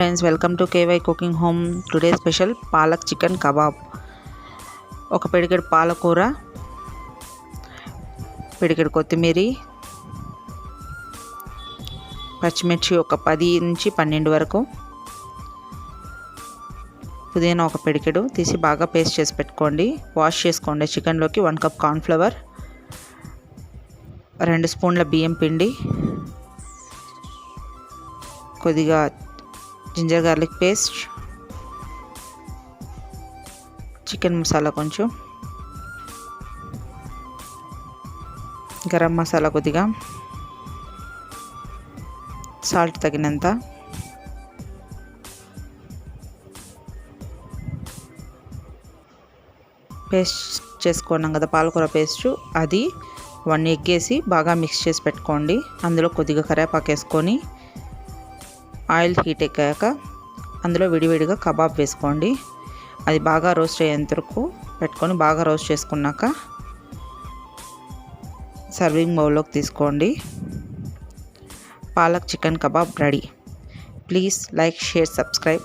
Friends, welcome to KY cooking home. Today special palak chicken kebab. ఒక పిడికెడు పాలకూర, పిడికెడు కొత్తిమీర, పచ్చిమిర్చి ఒక 10 నుంచి 12 వరకు, పుదీనా ఒక పిడికెడు తీసి బాగా పేస్ట్ చేసి పెట్టుకోండి. వాష్ చేసుకోండి. చికెన్లోకి 1 కప్ కార్న్ఫ్లవర్, 2 స్పూన్ల బియ్యం పిండి, కొద్దిగా ginger garlic paste, chicken masala కొంచెం, గరం మసాలా కొద్దిగా, సాల్ట్ తగినంత, పేస్ట్ చేసుకున్నాం కదా పాలకూర పేస్ట్, అది 1 ఎగ్ వేసి బాగా మిక్స్ చేసి పెట్టుకోండి. అందులో కొద్దిగా కరివేపాకు వేసుకొని ఆయిల్ హీట్ ఎక్కాక అందులో విడివిడిగా కబాబ్ వేసుకోండి. అది బాగా రోస్ట్ అయ్యేంత వరకు పెట్టుకొని బాగా రోస్ట్ చేసుకున్నాక సర్వింగ్ బౌల్లోకి తీసుకోండి. Palak chicken kebab ready. Please like, share, subscribe.